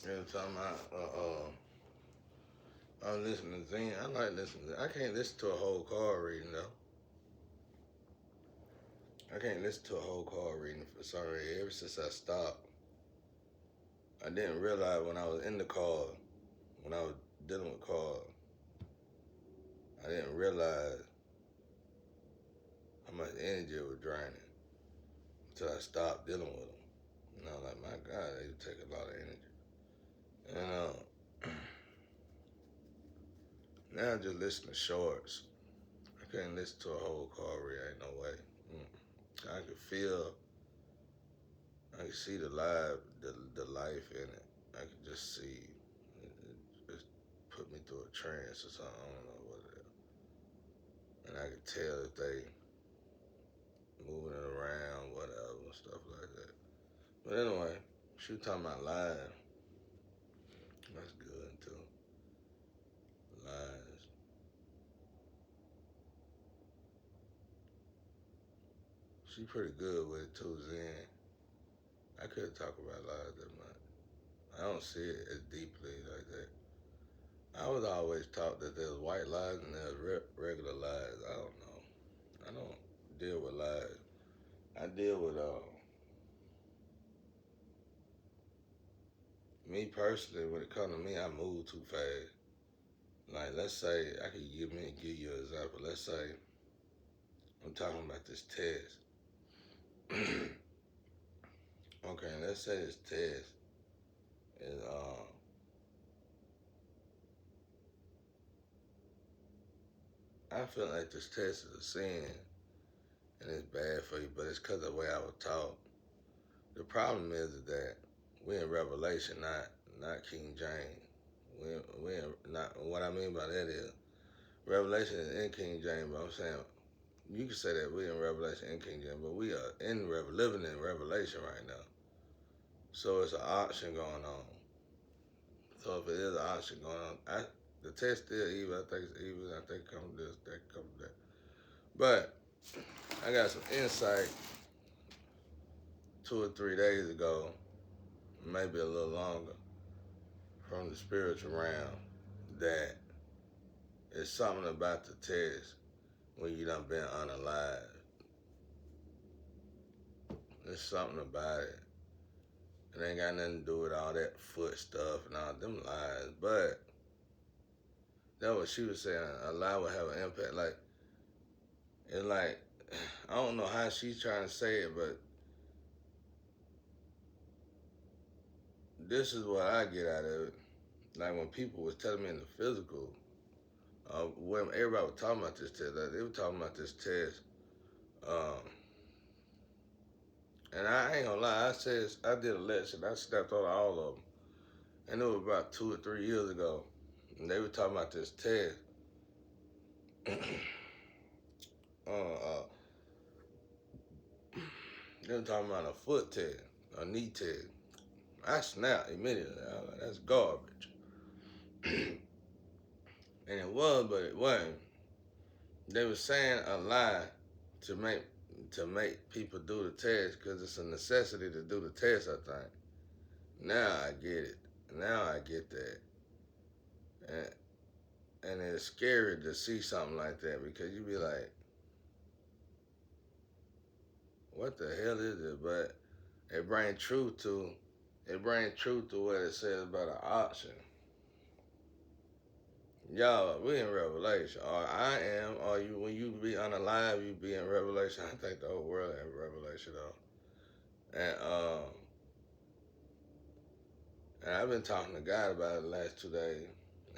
Every time I'm listening to Zen, I like listening. I can't listen to a whole car reading though. I can't listen to a whole car reading for some reason. Ever since I stopped, I didn't realize when I was in the car, when I was dealing with cars, I didn't realize how much energy it was draining until I stopped dealing with them. And I was like, my God, they take a lot of energy. And now I just listen to shorts. I can't listen to a whole car read. Ain't no way. I can feel, I can see the life in it. I can just see. It just put me through a trance or something. I don't know what it is. And I can tell if they moving it around, whatever, stuff like that. But anyway, she was talking about live. That's good too. Lies. She pretty good with it too, Zen. I couldn't talk about lies that much. I don't see it as deeply like that. I was always taught that there's white lies and there's regular lies. I don't know. I don't deal with lies. I deal with me personally. When it comes to me, I move too fast. Like let's say I could give you an example. Let's say I'm talking about this test. Okay, let's say this test is I feel like this test is a sin and it's bad for you, but it's because of the way I was taught. The problem is that we're in Revelation, not King James. We in, not what I mean by that is Revelation is in King James, but I'm saying you can say that we're in Revelation in King James, but we are living in Revelation right now. So it's an auction going on. So if it is an auction going on, the test still evil. I think it's evil. I think it comes this, that comes that. But I got some insight 2 or 3 days ago, maybe a little longer, from the spiritual realm that it's something about the test when you done been unalive. There's something about it. It ain't got nothing to do with all that foot stuff and all them lies. But that's what she was saying. A lie will have an impact. Like it's like I don't know how she's trying to say it, but this is what I get out of it. Like when people was telling me in the physical, when everybody was talking about this test, like they were talking about this test. Um, and I ain't gonna lie, I did a lecture. I stepped on all of them, and it was about 2 or 3 years ago. And they were talking about this test. uh, they were talking about a foot test, a knee test. I snapped immediately. I was like, that's garbage. And it was, but it wasn't. They were saying a lie to make people do the test because it's a necessity to do the test. I think now I get it. Now I get that, and, and it's scary to see something like that because you be like, what the hell is it? But it brings truth to what it says about an option. Y'all, we in Revelation, or I am, or you. When you be unalive, you be in Revelation. I think the whole world in Revelation though, and I've been talking to God about it the last 2 days,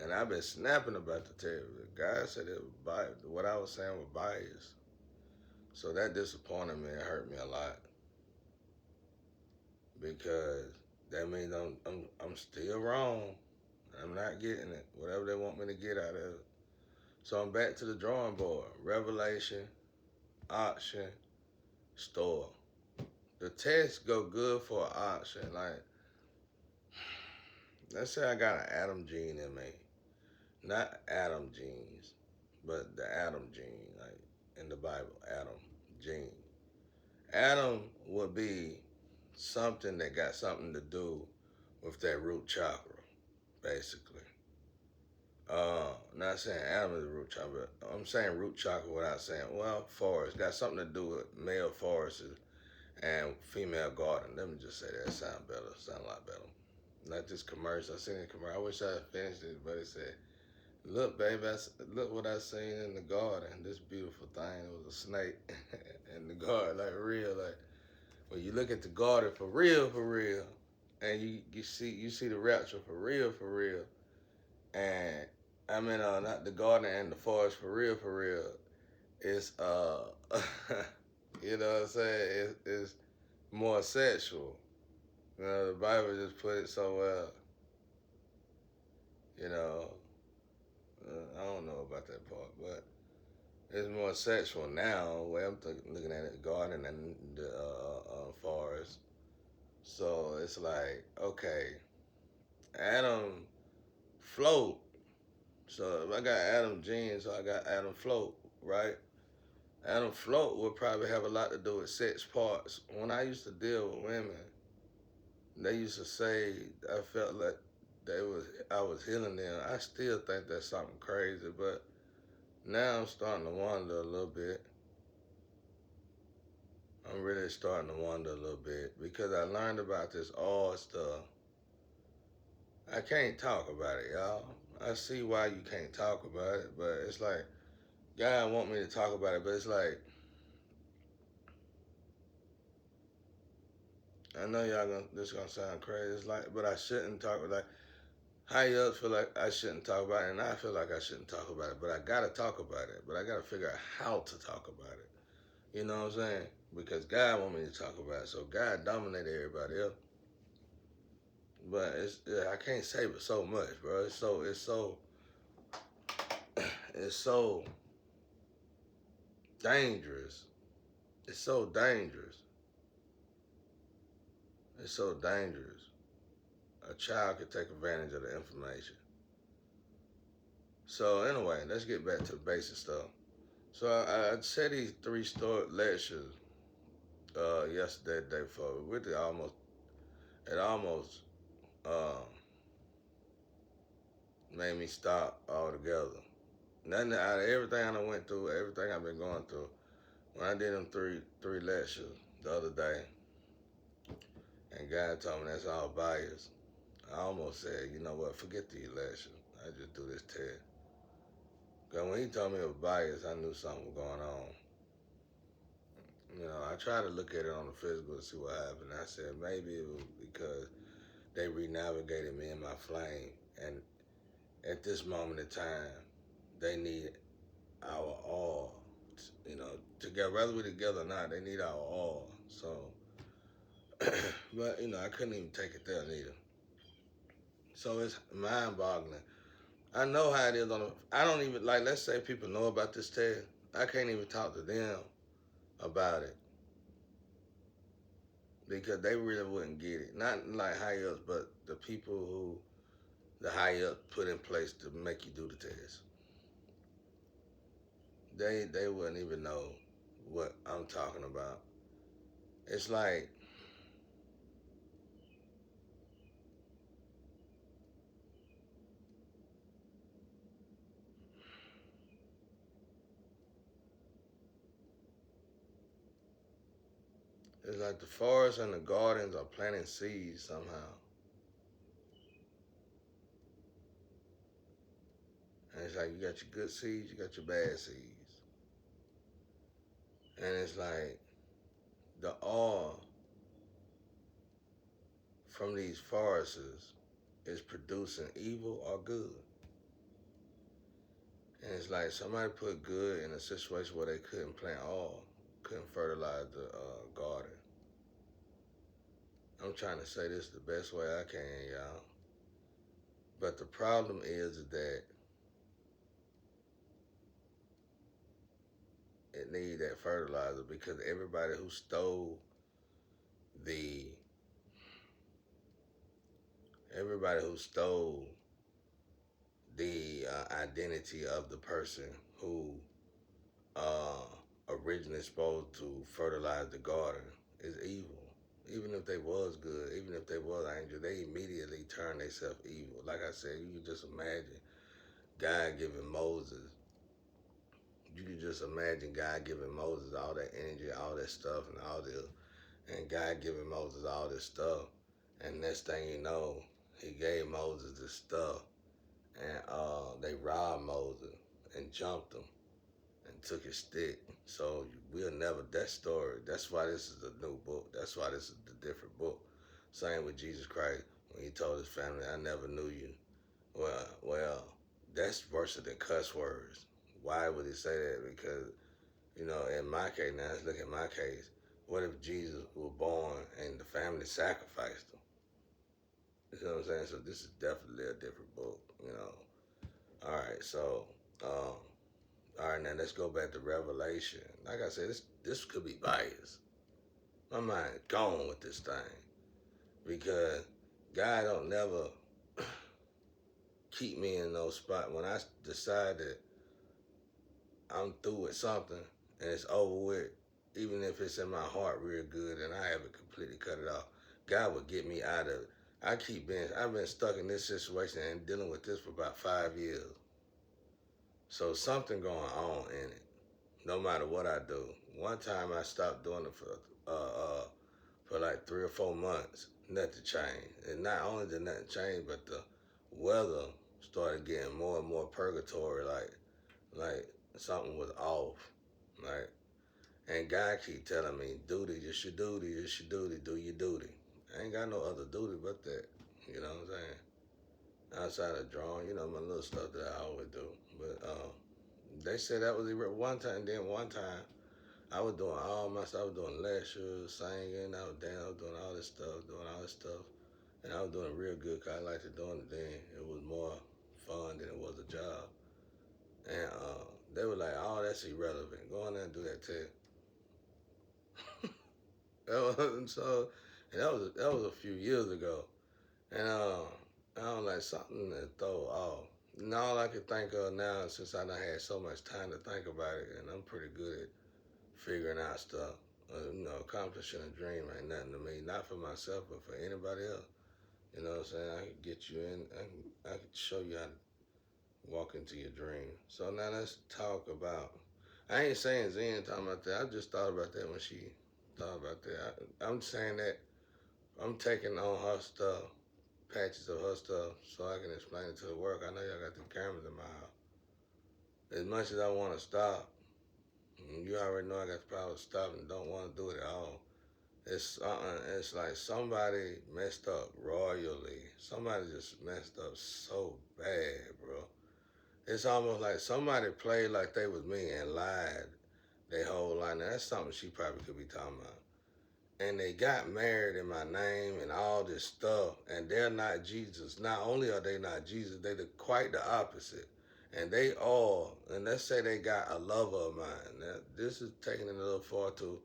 and I've been snapping about the table. God said it was biased. What I was saying was biased, so that disappointed me and hurt me a lot because that means I'm still wrong. I'm not getting it. Whatever they want me to get out of it. So I'm back to the drawing board. Revelation, auction, store. The tests go good for an auction. Like, let's say I got an Adam gene in me. Not Adam genes, but the Adam gene, like in the Bible, Adam gene. Adam would be something that got something to do with that root chakra, basically. Not saying Adam is the root chakra, but I'm saying root chakra without saying, well, forest. Got something to do with male forests and female garden. Let me just say that. It sound better. Sound a lot better. Not this commercial. I seen a commercial. I wish I had finished it, but it said, look, baby, look what I seen in the garden. This beautiful thing. It was a snake in the garden, like real. Like when you look at the garden for real, and you see the rapture for real. And I mean, not the garden and the forest for real. It's you know what I'm saying? It's more sexual. You know, the Bible just put it so well. You know, I don't know about that part, but it's more sexual now. Where I'm looking at it, garden and the forest. So it's like, okay, Adam float. So if I got Adam genes, so I got Adam float, right? Adam float would probably have a lot to do with sex parts. When I used to deal with women, they used to say I felt like I was healing them. I still think that's something crazy, but now I'm starting to wonder a little bit. I'm really starting to wonder a little bit because I learned about this all stuff. I can't talk about it, y'all. I see why you can't talk about it, but it's like God want me to talk about it, but it's like I know this gonna sound crazy. It's like, but I shouldn't talk like high ups feel like I shouldn't talk about it, and I feel like I shouldn't talk about it. But I gotta talk about it. But I gotta figure out how to talk about it. You know what I'm saying? Because God want me to talk about it. So God dominated everybody else. But I can't say but so much, bro. It's so dangerous. It's so dangerous. It's so dangerous. A child could take advantage of the information. So anyway, let's get back to the basic stuff. So I said these three lectures yesterday, the day before. It almost uh, made me stop altogether. Nothing out of everything I went through, everything I've been going through. When I did them three lectures the other day, and God told me that's all bias. I almost said, you know what, forget the election. I just do this test. Because when he told me it was bias, I knew something was going on. You know, I tried to look at it on the physical to see what happened. I said maybe it was because they renavigated me in my flame, and at this moment in time, they need our all. You know, together, whether we're together or not, they need our all. So, but you know, I couldn't even take it there neither. So it's mind-boggling. I know how it is on. I don't even like. Let's say people know about this test. I can't even talk to them about it because they really wouldn't get it. Not like high ups, but the people who the high ups put in place to make you do the test. They wouldn't even know what I'm talking about. It's like the forests and the gardens are planting seeds somehow. And it's like you got your good seeds, you got your bad seeds. And it's like the oil from these forests is producing evil or good. And it's like somebody put good in a situation where they couldn't plant oil, couldn't fertilize the garden. I'm trying to say this the best way I can, y'all. But the problem is that it needs that fertilizer because the everybody who stole the identity of the person who uh, originally supposed to fertilize the garden is evil. even if they was good, even if they was angel, they immediately turn themselves evil. Like I said, you can just imagine God giving Moses. You can just imagine God giving Moses all that energy, all that stuff, and all this, and God giving Moses all this stuff. And next thing you know, He gave Moses this stuff, and they robbed Moses and jumped him and took his stick. So we'll never that story. That's why this is a new book. That's why this is the different book. Same with Jesus Christ when He told His family, "I never knew you." Well, that's worse than cuss words. Why would He say that? Because in my case now, let's look at my case. What if Jesus was born and the family sacrificed him? You know what I'm saying? So this is definitely a different book. All right, so um, all right, now let's go back to Revelation. Like I said, this could be biased. My mind is gone with this thing because God don't never keep me in no spot. When I decide that I'm through with something and it's over with, even if it's in my heart real good and I haven't completely cut it off, God will get me out of it. I've been stuck in this situation and dealing with this for about 5 years. So something going on in it, no matter what I do. One time I stopped doing it for like 3 or 4 months. Nothing changed, and not only did nothing change, but the weather started getting more and more purgatory. Like something was off. Like, and God keep telling me, duty, it's your duty, it's your duty, do your duty. I ain't got no other duty but that. You know what I'm saying? Outside of drawing, my little stuff that I always do. But they said that was one time. Then one time, I was doing all my stuff. I was doing lectures, singing. I was dancing. I was doing all this stuff, and I was doing it real good because I liked it doing it then. It was more fun than it was a job. And they were like, "Oh, that's irrelevant. Go on there and do that too." So, and that was a few years ago. And I was like something that throw off. And all I could think of now, since I done had so much time to think about it, and I'm pretty good at figuring out stuff. Accomplishing a dream ain't nothing to me. Not for myself, but for anybody else. You know what I'm saying? I can get you in. I can show you how to walk into your dream. So now let's talk about. I ain't saying Zen talking about that. I just thought about that when she thought about that. I'm saying that I'm taking on her stuff, patches of her stuff, so I can explain it to the work. I know y'all got the cameras in my house. As much as I want to stop, you already know I got the power to stop and don't want to do it at all. It's like somebody messed up royally. Somebody just messed up so bad, bro. It's almost like somebody played like they was me and lied their whole life. Now that's something she probably could be talking about. And they got married in my name and all this stuff, and they're not Jesus. Not only are they not Jesus, they're quite the opposite. And they all, and let's say they got a lover of mine. Now, this is taking it a little far too,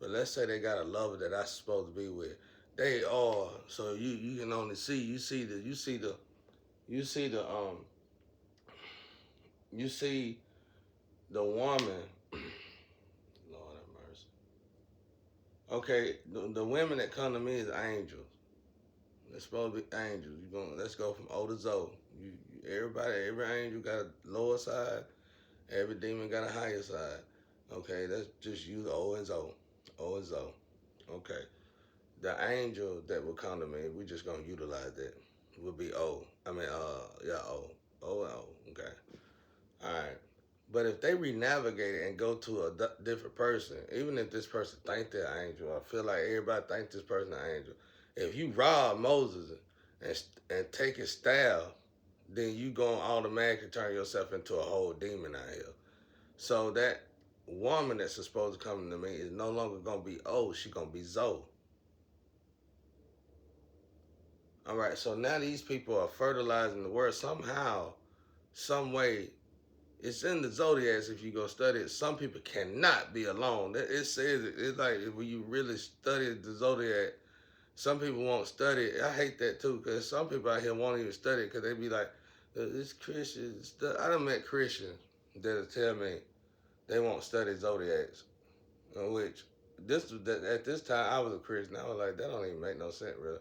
but let's say they got a lover that I'm supposed to be with. They all, so you can only see, you see the woman. Lord have mercy. Okay, the women that come to me is angels. It's supposed to be angels. Let's go from O to Zo. Every angel got a lower side. Every demon got a higher side. Okay, let's just use O and Zo. O and Zo. Okay. The angel that will come to me, we just gonna utilize that. Would be O. I mean, yeah, O. O and O. Okay. All right. But if they re-navigate it and go to a different person, even if this person think they're an angel, I feel like everybody think this person an angel. If you rob Moses and take his staff, then you gonna automatically turn yourself into a whole demon out here. So that woman that's supposed to come to me is no longer gonna be she gonna be Zo. All right. So now these people are fertilizing the word somehow, some way. It's in the zodiacs if you go study it. Some people cannot be alone. It says it's like when you really study the zodiac, some people won't study it. I hate that too because some people out here won't even study it because they be like, "It's Christians." I done met Christians that'll tell me they won't study zodiacs, which at this time I was a Christian. I was like, that don't even make no sense, really.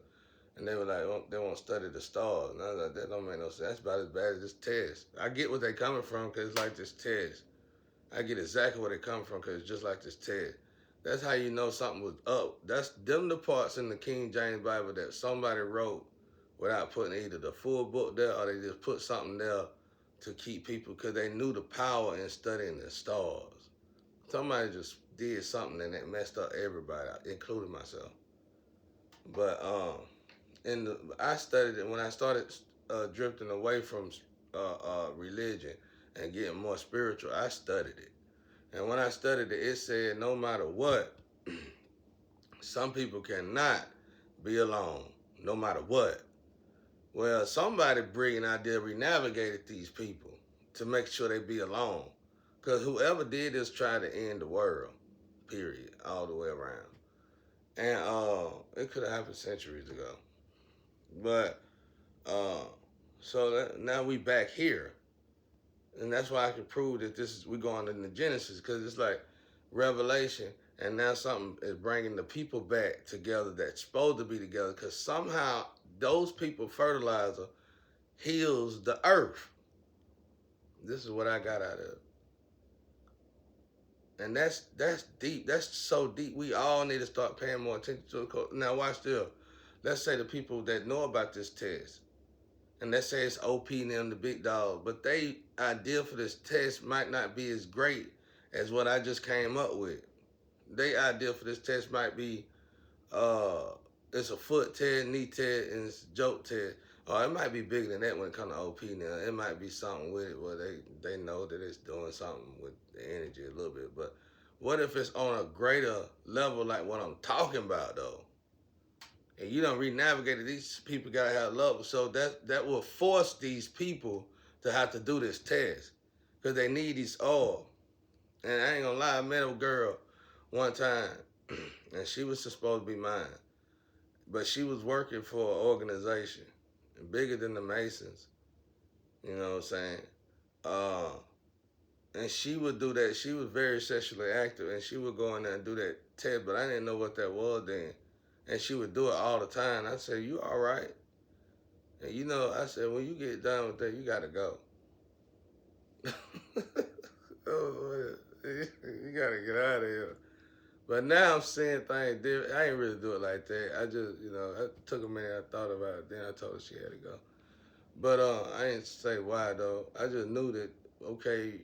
And they were like, oh, they won't study the stars. And I was like, that don't make no sense. That's about as bad as this test. I get where they coming from because it's like this test. I get exactly where they come from because it's just like this test. That's how you know something was up. That's them the parts in the King James Bible that somebody wrote without putting either the full book there or they just put something there to keep people because they knew the power in studying the stars. Somebody just did something and it messed up everybody, including myself. But I studied it when I started drifting away from religion and getting more spiritual. I studied it, and when I studied it, it said no matter what, some people cannot be alone, no matter what. Well, somebody brilliant idea renavigated these people to make sure they be alone, because whoever did this tried to end the world, period, all the way around. And it could have happened centuries ago. But now we back here, and that's why I can prove that we're going into Genesis because it's like Revelation, and now something is bringing the people back together that's supposed to be together because somehow those people fertilizer heals the earth. This is what I got out of it. And that's deep. That's so deep. We all need to start paying more attention to it. Now watch this. Let's say the people that know about this test, and let's say it's OP and them, the big dog, but they idea for this test might not be as great as what I just came up with. They idea for this test might be it's a foot test, knee test, and it's a joke test. Or it might be bigger than that when it comes to OP now. It might be something with it where they know that it's doing something with the energy a little bit. But what if it's on a greater level like what I'm talking about though? And you don't re-navigate it, these people gotta have love. So that will force these people to have to do this test. Because they need this oil. And I ain't gonna lie, I met a girl one time, and she was supposed to be mine. But she was working for an organization bigger than the Masons. You know what I'm saying? Uh, and she would do that. She was very sexually active, and she would go in there and do that test, but I didn't know what that was then. And she would do it all the time. I said, you all right? And you know, I said, when you get done with that, you got to go. Oh, you got to get out of here. But now I'm seeing things different. I ain't really do it like that. I just, I took a minute, I thought about it, then I told her she had to go. But I ain't say why though. I just knew that, okay,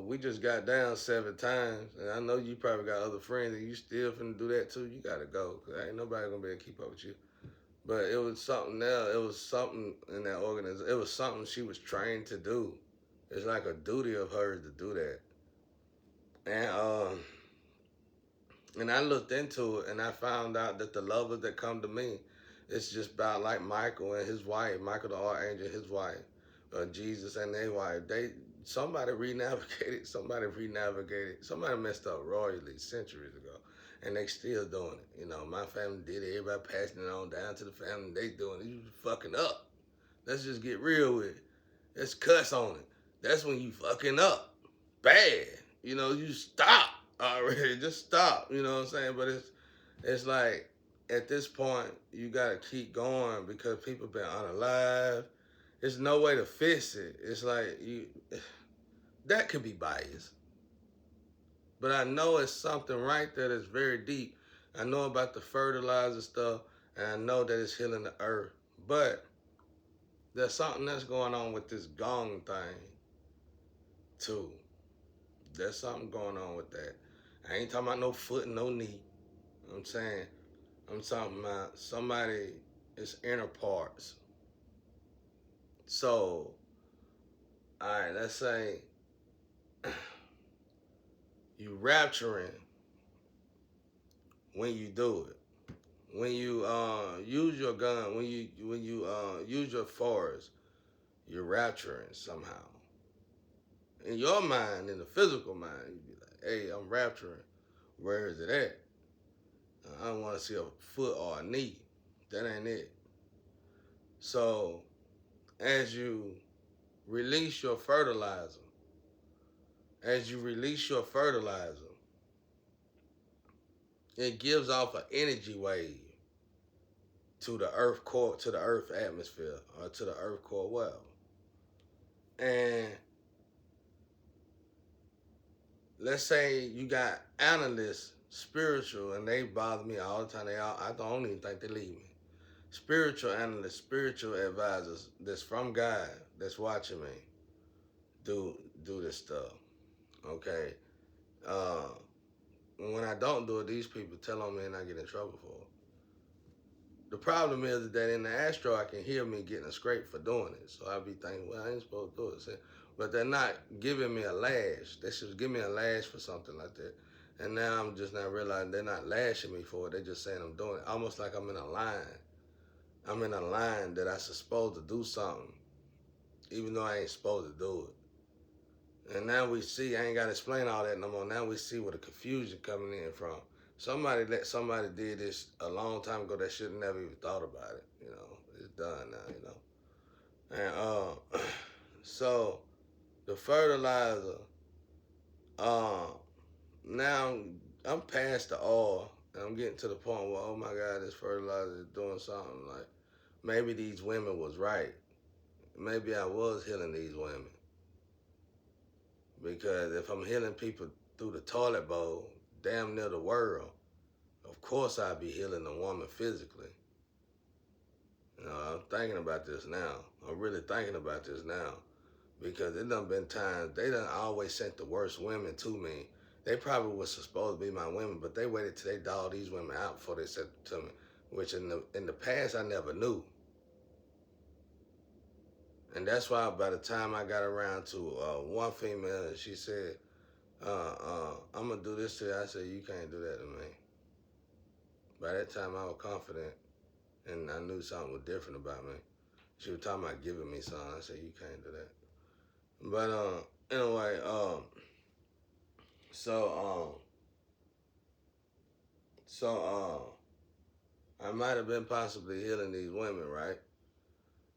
we just got down 7 times, and I know you probably got other friends, and you still finna do that too. You gotta go, cause ain't nobody gonna be able to keep up with you. But it was something else. It was something in that organization. It was something she was trained to do. It's like a duty of hers to do that. And I looked into it, and I found out that the lovers that come to me, it's just about like Michael and his wife, Michael the Archangel, his wife, Jesus and their wife. Somebody re-navigated, somebody messed up royally centuries ago, and they still doing it. My family did it, everybody passing it on down to the family, they doing it. You fucking up. Let's just get real with it. Let's cuss on it. That's when you fucking up. Bad. You stop already. Just stop. You know what I'm saying? But it's like at this point you gotta keep going because people been unalive. There's no way to fix it. It's like that could be biased. But I know it's something right there that's very deep. I know about the fertilizer stuff, and I know that it's healing the earth. But there's something that's going on with this gong thing too. There's something going on with that. I ain't talking about no foot and no knee. I'm saying, I'm talking about somebody, it's inner parts. So, all right, let's say you rapturing when you do it. When you use your gun, when you use your force, you're rapturing somehow. In your mind, in the physical mind, you be like, hey, I'm rapturing. Where is it at? I don't want to see a foot or a knee. That ain't it. So, as you release your fertilizer, It gives off an energy wave to the earth core, to the earth atmosphere, or to the earth core well. And let's say you got analysts, spiritual, and they bother me all the time. I don't even think they leave me. Spiritual analysts, spiritual advisors that's from God that's watching me do this stuff. Okay. Uh, when I don't do it, these people tell on me and I get in trouble for it. The problem is that in the astro, I can hear me getting a scrape for doing it. So I be thinking, well, I ain't supposed to do it. So, but they're not giving me a lash. They should give me a lash for something like that. And now I'm just not realizing they're not lashing me for it. They're just saying I'm doing it. Almost like I'm in a line. I'm in a line that I'm supposed to do something, even though I ain't supposed to do it. And now we see, I ain't got to explain all that no more. Now we see where the confusion coming in from. Somebody did this a long time ago that should have never even thought about it. You know, it's done now. And so the fertilizer, uh, now I'm past the oil, and I'm getting to the point where, oh my God, this fertilizer is doing something. Like maybe these women was right. Maybe I was healing these women because if I'm healing people through the toilet bowl, damn near the world, of course I'd be healing a woman physically. You know, I'm thinking about this now. I'm really thinking about this now because it done been times they done always sent the worst women to me. They probably was supposed to be my women, but they waited till they dogged these women out before they sent them to me, which in the past I never knew. And that's why by the time I got around to one female, she said, I'm going to do this to you. I said, you can't do that to me. By that time, I was confident and I knew something was different about me. She was talking about giving me something. I said, you can't do that. But anyway, so I might have been possibly healing these women, right?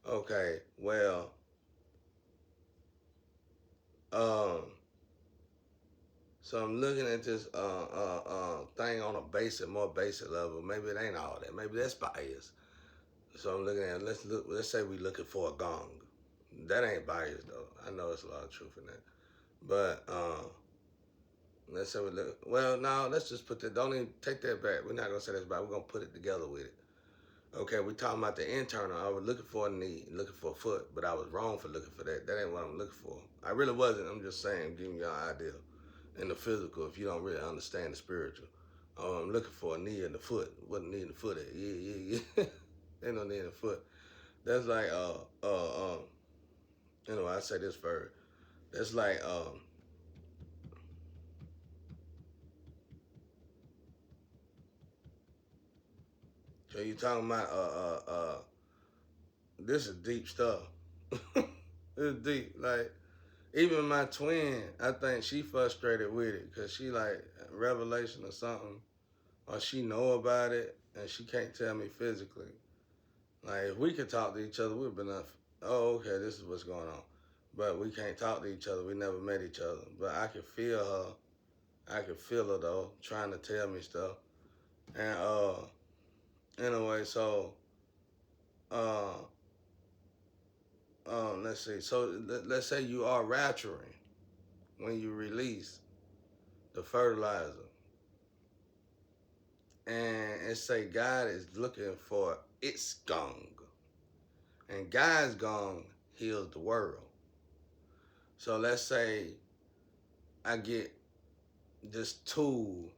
Okay, well, um, so I'm looking at this thing on a more basic level. Maybe it ain't all that. Maybe that's bias. So I'm looking at let's say we looking for a gong. That ain't bias though. I know there's a lot of truth in that. But let's say we look. Well, no, let's just put that. Don't even take that back. We're not gonna say that's bias. We're gonna put it together with it. Okay, we talking about the internal. I was looking for a knee, looking for a foot, but I was wrong for looking for that. That ain't what I'm looking for. I really wasn't. I'm just saying, giving you an idea. In the physical, if you don't really understand the spiritual, I'm looking for a knee in the foot. What a knee in the foot at? Yeah. Ain't no knee in the foot. That's like anyway, I say this first. That's like so you talking about this is deep stuff. It's deep. Like even my twin, I think she frustrated with it because she like revelation or something, or she know about it and she can't tell me physically. Like if we could talk to each other, we'd been enough. Oh, okay, this is what's going on. But we can't talk to each other. We never met each other. But I can feel her. I can feel her though, trying to tell me stuff. And anyway, so uh let's see. So let's say you are rapturing when you release the fertilizer, and it say God is looking for its gong, and God's gong heals the world. So let's say I get this tool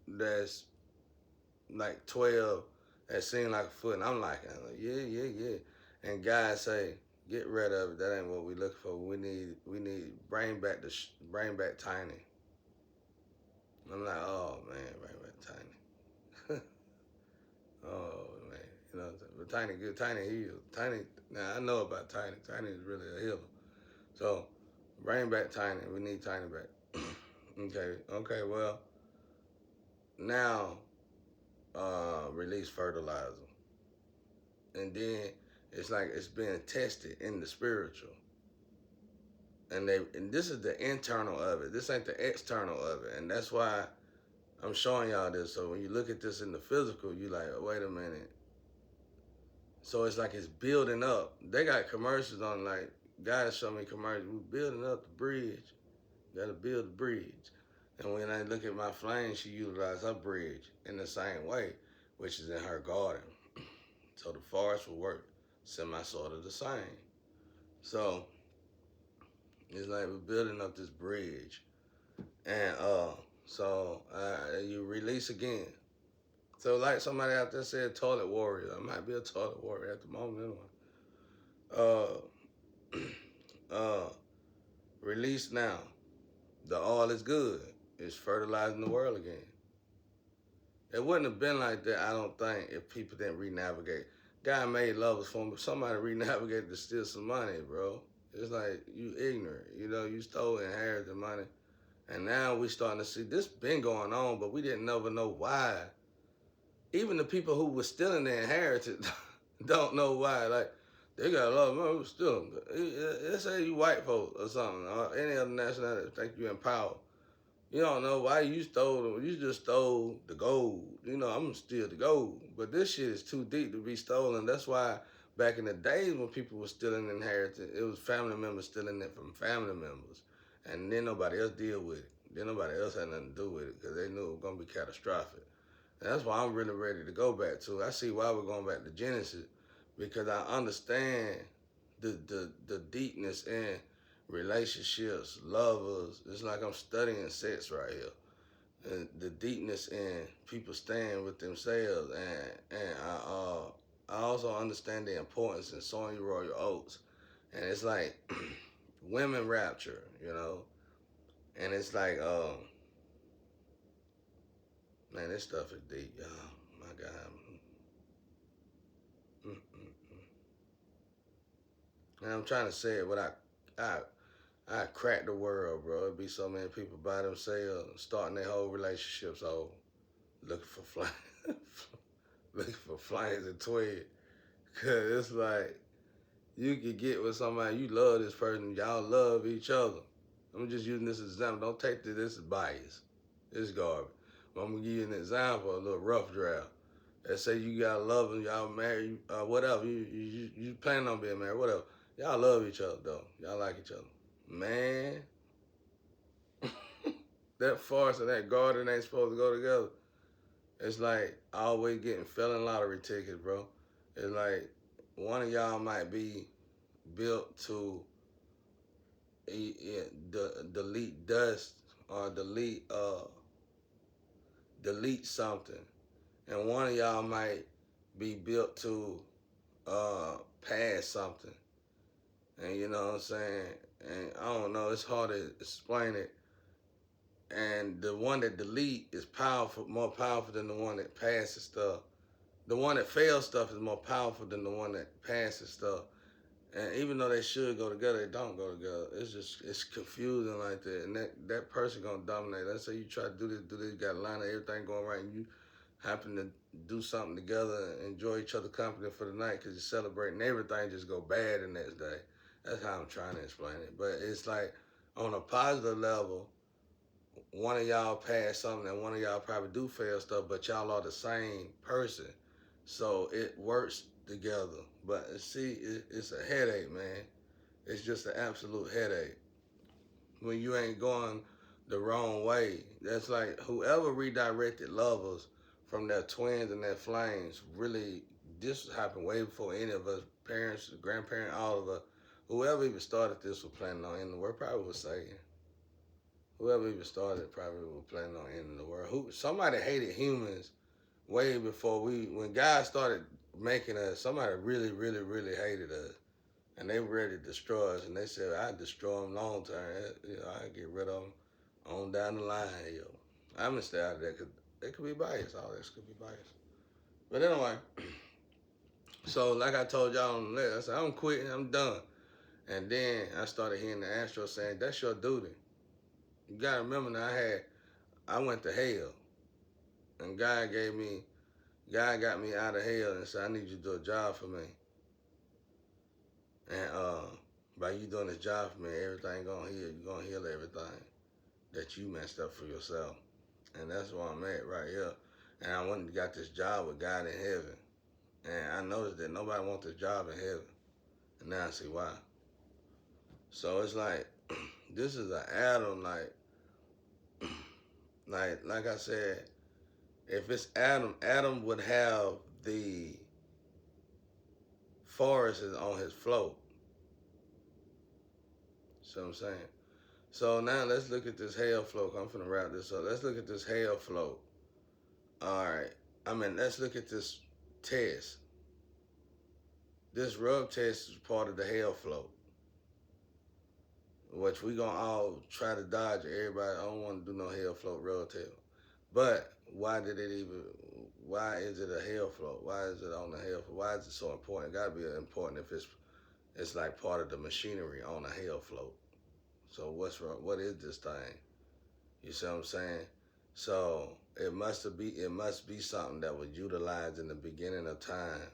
that's like 12 that seem like a foot, and I'm like, yeah. And God say, get rid of it. That ain't what we looking for. We need bring back Tiny. I'm like, oh man, bring back Tiny. Oh man, you know, but Tiny good. Tiny heals. Tiny. Now I know about Tiny. Tiny is really a healer. So bring back Tiny. We need Tiny back. Okay. Well, now release fertilizer, and then it's like it's being tested in the spiritual, and this is the internal of it. This ain't the external of it, and that's why I'm showing y'all this. So when you look at this in the physical, you like, oh, wait a minute. So it's like it's building up. They got commercials on, like, guys show me commercials. We building up the bridge. Gotta build the bridge. And when I look at my flame, she utilized her bridge in the same way, which is in her garden. So the forest will work semi sort of the same. So it's like we're building up this bridge. And you release again. So like somebody out there said toilet warrior. I might be a toilet warrior at the moment anyway. Release now. The oil is good. It's fertilizing the world again. It wouldn't have been like that, I don't think, if people didn't re-navigate. God made lovers for me. Somebody re-navigated to steal some money, bro. It's like you ignorant. You know, you stole inherited money. And now we starting to see this been going on, but we didn't never know why. Even the people who were stealing the inheritance don't know why. Like, they got a lot of money, still. Let's say you white folk or something, or any other nationality think you in power. You don't know why you stole them. You just stole the gold. You know, I'm gonna steal the gold. But this shit is too deep to be stolen. That's why back in the days when people were stealing inheritance, it was family members stealing it from family members. And then nobody else deal with it. Then nobody else had nothing to do with it because they knew it was gonna be catastrophic. And that's why I'm really ready to go back to. I see why we're going back to Genesis, because I understand the deepness in relationships, lovers. It's like I'm studying sex right here. And the deepness in people staying with themselves, and I also understand the importance in sowing your royal oats. And it's like women rapture, you know. And it's like man, this stuff is deep, y'all. My God. Mm-mm-mm. And I'm trying to say it without I crack the world, bro. It'd be so many people by themselves starting their whole relationships over, looking for flames, looking for flames and twigs. Cause it's like you could get with somebody you love this person, y'all love each other. I'm just using this as an example. Don't take this as bias. It's garbage. But I'm gonna give you an example, a little rough draft. Let's say you got love and y'all married, whatever. You plan on being married, whatever. Y'all love each other though. Y'all like each other. Man, that farce and that garden ain't supposed to go together. It's like always getting felon lottery tickets, bro. It's like one of y'all might be built to delete dust or delete something, and one of y'all might be built to pass something. And you know what I'm saying? And I don't know, it's hard to explain it. And the one that delete is powerful, more powerful than the one that passes stuff. The one that fails stuff is more powerful than the one that passes stuff. And even though they should go together, they don't go together. It's confusing like that. And that person gonna dominate. Let's say you try to do this, you got a line of everything going right, and you happen to do something together and enjoy each other's company for the night because you're celebrating, everything just go bad the next day. That's how I'm trying to explain it. But it's like on a positive level, one of y'all passed something and one of y'all probably do fail stuff, but y'all are the same person. So it works together. But see, it's a headache, man. It's just an absolute headache. When you ain't going the wrong way, that's like whoever redirected lovers from their twins and their flames, really, this happened way before any of us, parents, grandparents, all of us. Whoever even started this was planning on ending the world, probably was saying. Whoever even started probably was planning on ending the world. Somebody hated humans way before when God started making us, somebody really, really, really hated us. And they were ready to destroy us. And they said, I'd destroy them long term. You know, I'd get rid of them on down the line, yo. I'm going to stay out of that because it could be biased. All this could be biased. But anyway, so like I told y'all on the list, I said, I'm quitting, I'm done. And then I started hearing the Astro saying, that's your duty. You got to remember now, I went to hell. And God got me out of hell and said, I need you to do a job for me. And by you doing this job for me, everything gonna heal. You're gonna heal everything that you messed up for yourself. And that's where I'm at right here. And I went and got this job with God in heaven. And I noticed that nobody wants this job in heaven. And now I see why. So it's like, this is an Adam, like I said, if it's Adam, Adam would have the forest on his float. See what I'm saying? So now let's look at this hell float. I'm finna wrap this up. Let's look at this hell float. All right. Let's look at this test. This rub test is part of the hell float, which we gonna all try to dodge it. Everybody, I don't want to do no hell float rub test. But why is it a hell float? Why is it on the hell float? Why is it so important? It gotta be important if it's like part of the machinery on a hell float. So what's wrong? What is this thing? You see what I'm saying? So it must be something that was utilized in the beginning of time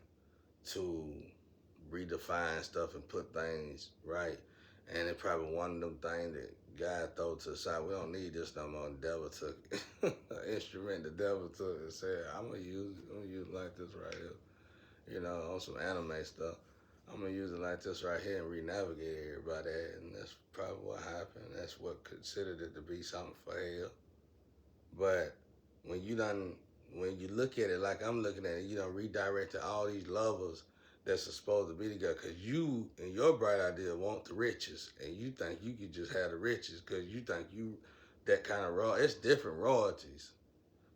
to redefine stuff and put things right. And it probably one of them things that God throw to the side. We don't need this no more. The devil took it. An instrument the devil took and said, I'm gonna use it like this right here. You know, on some anime stuff. I'm gonna use it like this right here and re-navigate everybody, and that's probably what happened. That's what considered it to be something for hell. But when you look at it like I'm looking at it, you done redirected all these lovers that's supposed to be together, because you, in your bright idea, want the riches, and you think you could just have the riches because you think you that kind of raw. It's different royalties.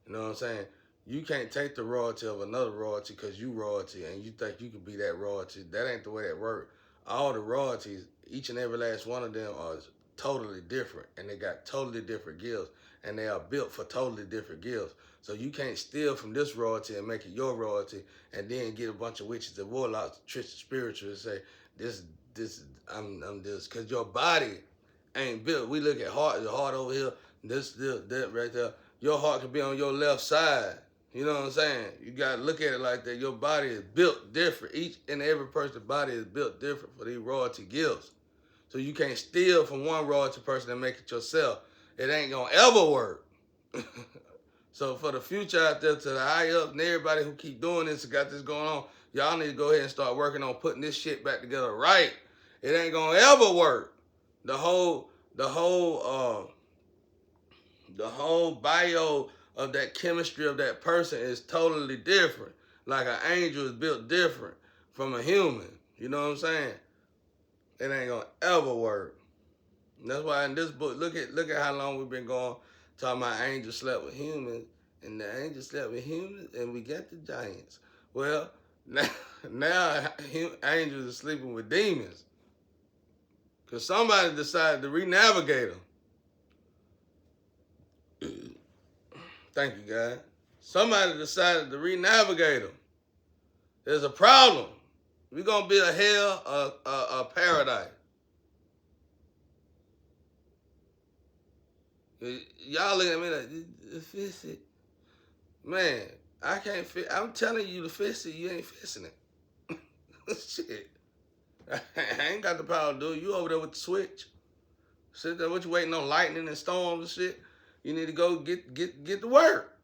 You know what I'm saying? You can't take the royalty of another royalty because you royalty and you think you could be that royalty. That ain't the way that works. All the royalties, each and every last one of them are totally different, and they got totally different gifts, and they are built for totally different gifts. So you can't steal from this royalty and make it your royalty, and then get a bunch of witches and warlocks, twisted spirituals, and say I'm this, because your body ain't built. We look at the heart over here, this, that right there. Your heart could be on your left side. You know what I'm saying? You gotta look at it like that. Your body is built different. Each and every person's body is built different for these royalty gifts. So you can't steal from one royalty person and make it yourself. It ain't gonna ever work. So for the future out there, to the high ups and everybody who keep doing this and got this going on, y'all need to go ahead and start working on putting this shit back together right. It ain't gonna ever work. The whole bio of that chemistry of that person is totally different. Like an angel is built different from a human. You know what I'm saying? It ain't gonna ever work. And that's why in this book, look at how long we've been going talking about angels slept with humans, and the angels slept with humans, and we got the giants. Well, now angels are sleeping with demons because somebody decided to re-navigate them. Thank you, God. Somebody decided to re-navigate them. There's a problem. We're going to build hell, a paradise. Y'all looking at me like, fix it. Man, I can't fix. I'm telling you to fix it, you ain't fixing it. Shit. I ain't got the power to do it. You over there with the switch. Sit there, what you waiting on, lightning and storms and shit? You need to go get to work.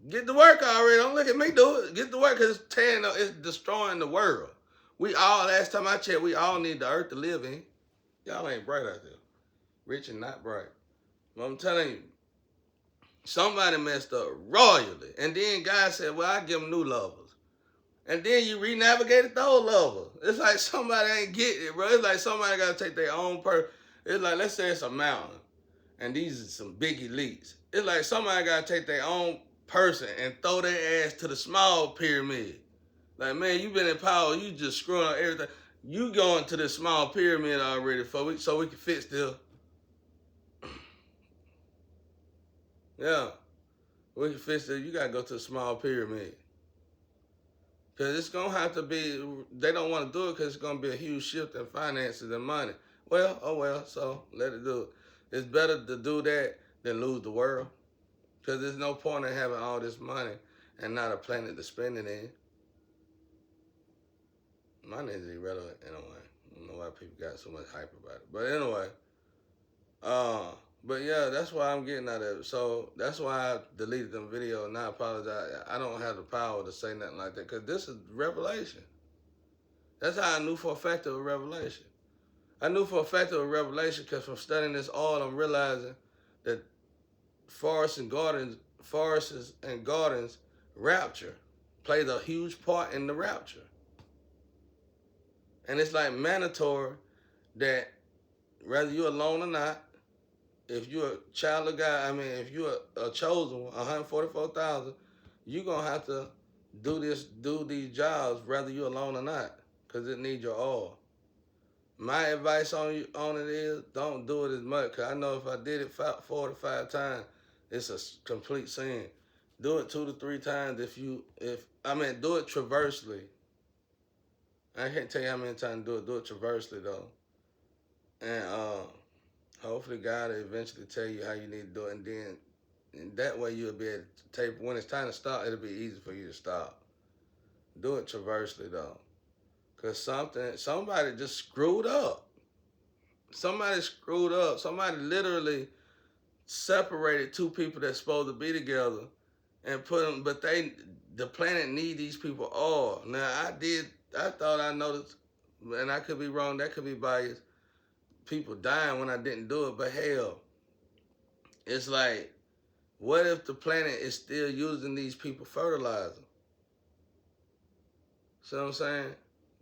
Get to work already. Don't look at me do it. Get to work, because it's destroying the world. We all, last time I checked, we all need the earth to live in. Y'all ain't bright out there. Rich and not bright. But I'm telling you, somebody messed up royally. And then God said, well, I give them new lovers. And then you re-navigated those lovers. It's like somebody ain't getting it, bro. It's like somebody got to take their own person. It's like, let's say it's a mountain, and these are some big elites. It's like somebody got to take their own person and throw their ass to the small pyramid. Like, man, you been in power, you just screwing up everything. You going to the small pyramid already so we can fix this. Yeah, we can fix it. You got to go to the small pyramid. Because it's going to have to be, they don't want to do it because it's going to be a huge shift in finances and money. Well, oh well, so let it do it. It's better to do that than lose the world. Because there's no point in having all this money and not a planet to spend it in. Money is irrelevant anyway. I don't know why people got so much hype about it. But anyway, But yeah, that's why I'm getting out of it. So that's why I deleted them video and I apologize. I don't have the power to say nothing like that because this is revelation. That's how I knew for a fact it was revelation. I knew for a fact it was revelation because from studying this all, I'm realizing that forests and gardens rapture plays a huge part in the rapture. And it's like mandatory that whether you're alone or not, if you're a child of God, I mean, if you're a chosen one, 144,000, you're going to have to do these jobs whether you're alone or not because it needs your all. My advice on it is don't do it as much because I know if I did it 4 to 5 times, it's a complete sin. Do it 2 to 3 times do it traversely. I can't tell you how many times do it traversely though. And hopefully God will eventually tell you how you need to do it, and then that way you'll be able to tape. When it's time to stop, it'll be easy for you to stop. Do it traversely though, cause somebody just screwed up. Somebody screwed up. Somebody literally separated two people that's supposed to be together and put them. But the planet need these people all. Now I thought I noticed, and I could be wrong. That could be biased. People dying when I didn't do it, but hell, it's like, what if the planet is still using these people fertilizer? See what I'm saying?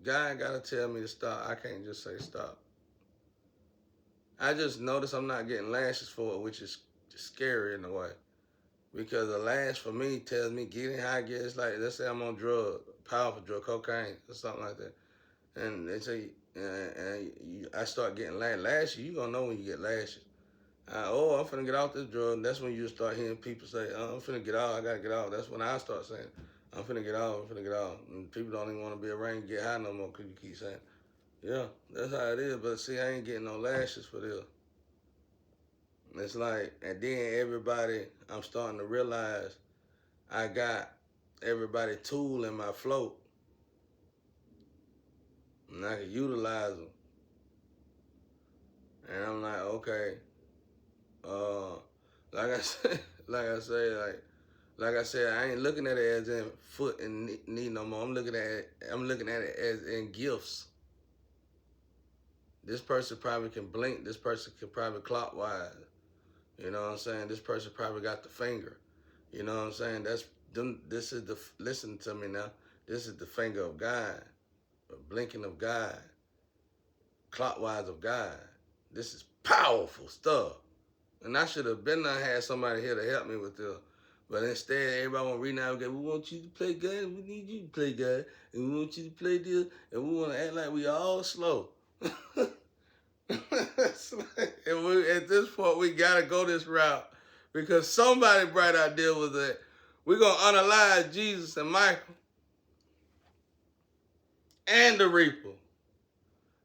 God gotta tell me to stop. I can't just say stop. I just noticed I'm not getting lashes for it, which is scary in a way. Because a lash for me tells me getting high, it's like, let's say I'm on drug, powerful drug, cocaine, or something like that. And they say, I start getting lashes, you gonna know when you get lashes. I'm finna get off this drug. That's when you start hearing people say, I'm finna get off, I gotta get off. That's when I start saying, I'm finna get off, I'm finna get off. And people don't even wanna be around and get high no more because you keep saying, yeah, that's how it is. But see, I ain't getting no lashes for this. It's like, and then everybody, I'm starting to realize I got everybody tool in my float, and I can utilize them. And I'm like, okay, like I said, like I said, I ain't looking at it as in foot and knee no more. I'm looking at it as in gifts. This person probably can blink. This person can probably clockwise. You know what I'm saying? This person probably got the finger. You know what I'm saying? Listen to me now. This is the finger of God, the blinking of God, clockwise of God. This is powerful stuff. And I should have been I had somebody here to help me with this. But instead, everybody want to renavigate. We want you to play God. We need you to play God. And we want you to play this. And we want to act like we all slow. At this point, we got to go this route. Because somebody's bright idea was that we're going to unalive Jesus and Michael and the Reaper.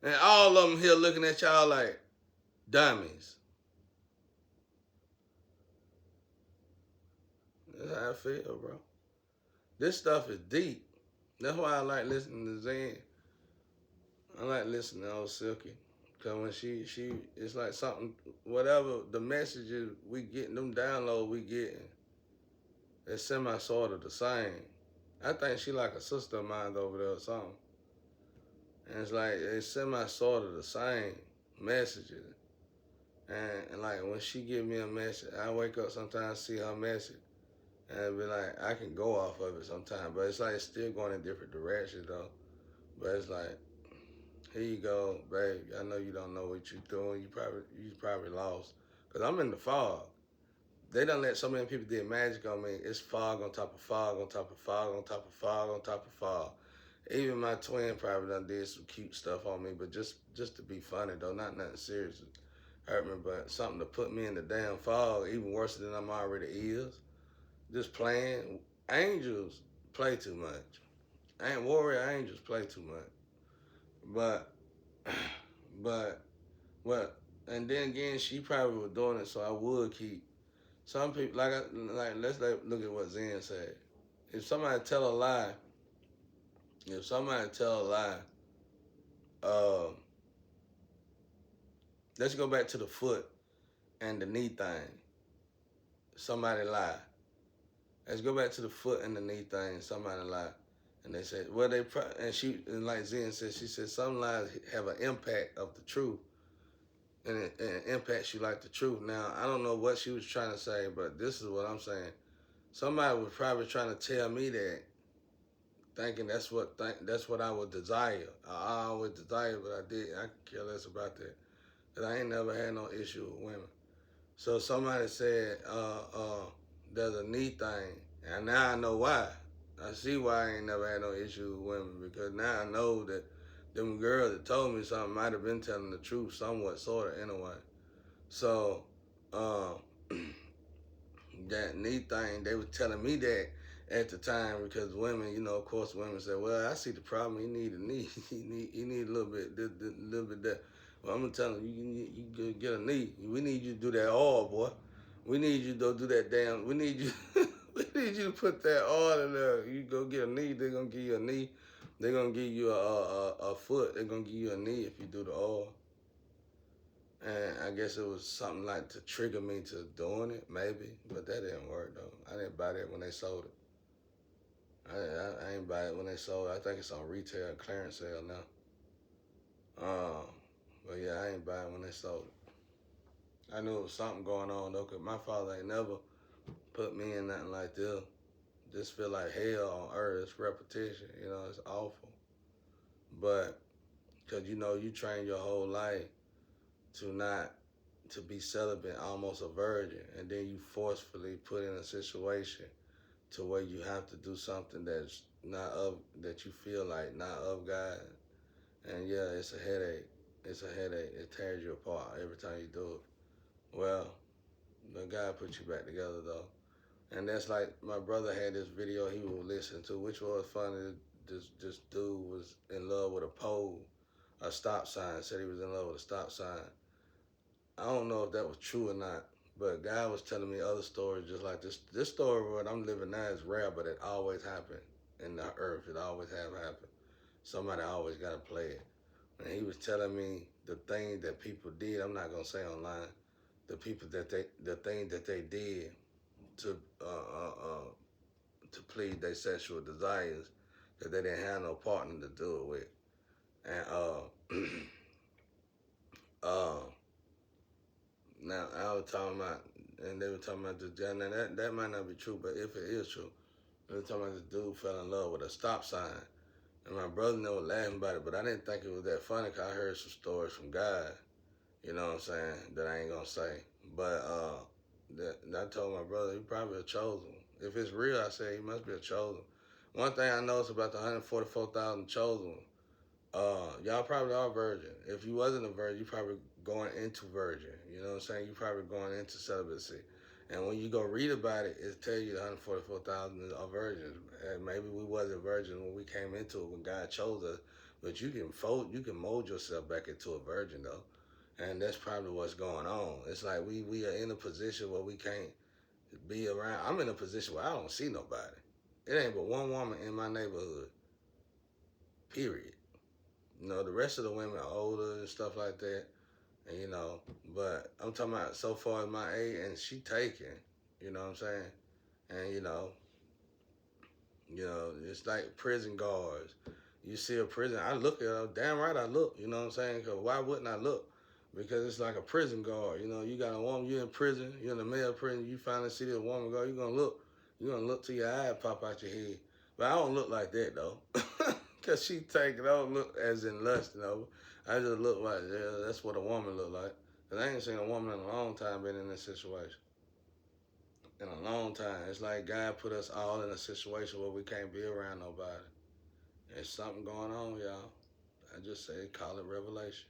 And all of them here looking at y'all like dummies. That's how I feel, bro. This stuff is deep. That's why I like listening to Zen. I like listening to old Silky. Because when she, it's like something, whatever the messages we getting, them downloads we getting, it's semi sort of the same. I think she like a sister of mine over there or something. And it's like, it's semi sort of the same messages. And like when she give me a message, I wake up sometimes, see her message, and be like, I can go off of it sometimes, but it's like it's still going in different directions though. But it's like, here you go, babe. I know you don't know what you're doing. You probably lost. Cause I'm in the fog. They done let so many people do magic on me. It's fog on top of fog on top of fog on top of fog on top of fog. Even my twin probably done did some cute stuff on me, but just to be funny though, not nothing serious. Hurt me, but something to put me in the damn fog, even worse than I'm already is. Just playing. Angels play too much. Warrior angels play too much. But, and then again, she probably was doing it, so I would keep. Some people, let's look at what Zen said. If somebody tell a lie, uh, let's go back to the foot. and the knee thing. Somebody lie. Let's go back to the foot and the knee thing. Somebody lie. And they said, well, and like Zen said, she said, some lies have an impact of the truth. And it impacts you like the truth. Now, I don't know what she was trying to say, but this is what I'm saying. Somebody was probably trying to tell me that, thinking that's what I would desire. I always desire, but I could care less about that. Cause I ain't never had no issue with women. So somebody said, there's a knee thing, and now I know why. I see why I ain't never had no issue with women, because now I know that them girls that told me something might have been telling the truth, somewhat, sort of, in a way. So, uh, that knee thing, they were telling me that at the time, because women, of course, women say, well, I see the problem. You need a knee. you need a little bit, little bit that. Well, I'm gonna tell them, you get a knee. We need you to do that all, boy. We need you to do that damn. We need you. we need you to put that all in there. You go get a knee. They're gonna give you a knee. They're gonna give you a foot. They're gonna give you a knee if you do the all. And I guess it was something like to trigger me to doing it, maybe. But that didn't work, though. I didn't buy that when they sold it. I ain't buy it when they sold it. I think it's on retail clearance sale now. But yeah, I ain't buy it when they sold it. I knew it was something going on, though, because my father ain't never put me in nothing like this. Just feel like hell on earth. It's repetition. It's awful. But, because, you train your whole life to be celibate, almost a virgin, and then you forcefully put in a situation to where you have to do something that you feel like not of God. And yeah, it's a headache. It's a headache. It tears you apart every time you do it. Well, the God put you back together, though. And that's like my brother had this video he was listening to, which was funny. This dude was in love with a pole, a stop sign. Said he was in love with a stop sign. I don't know if that was true or not, but God was telling me other stories just like this. This story what I'm living now is rare, but it always happened in the earth. It always have happened. Somebody always got to play it. And he was telling me the thing that people did. I'm not gonna say online. The thing that they did to plead their sexual desires that they didn't have no partner to do it with. And now I was talking about, and they were talking about this guy. Now that might not be true, but if it is true, they were talking about this dude fell in love with a stop sign, and my brother never laughing about it, but I didn't think it was that funny because I heard some stories from God, you know what I'm saying, that I ain't gonna say. But I told my brother, he probably a chosen one. If it's real, I say he must be a chosen. One thing I noticed about the 144,000 chosen ones, y'all probably are virgin. If you wasn't a virgin, you probably going into virgin. You know what I'm saying? You probably going into celibacy. And when you go read about it, it tells you 144,000 are virgins. And maybe we wasn't virgin when we came into it, when God chose us. But you can mold yourself back into a virgin though. And that's probably what's going on. It's like we are in a position where we can't be around. I'm in a position where I don't see nobody. It ain't but one woman in my neighborhood. Period. The rest of the women are older and stuff like that. And, but I'm talking about so far as my age, and she taking, you know what I'm saying? And, it's like prison guards. You see a prison, I look at her, damn right I look, you know what I'm saying? Because why wouldn't I look? Because it's like a prison guard, you got a woman, you're in prison, you're in a male prison, you finally see this woman go, you're going to look till your eye pop out your head. But I don't look like that, though. Because she taking, I don't look as in lust, I just look like, yeah, that's what a woman look like. Because I ain't seen a woman in a long time been in this situation. In a long time. It's like God put us all in a situation where we can't be around nobody. There's something going on, y'all. I just say, call it revelation.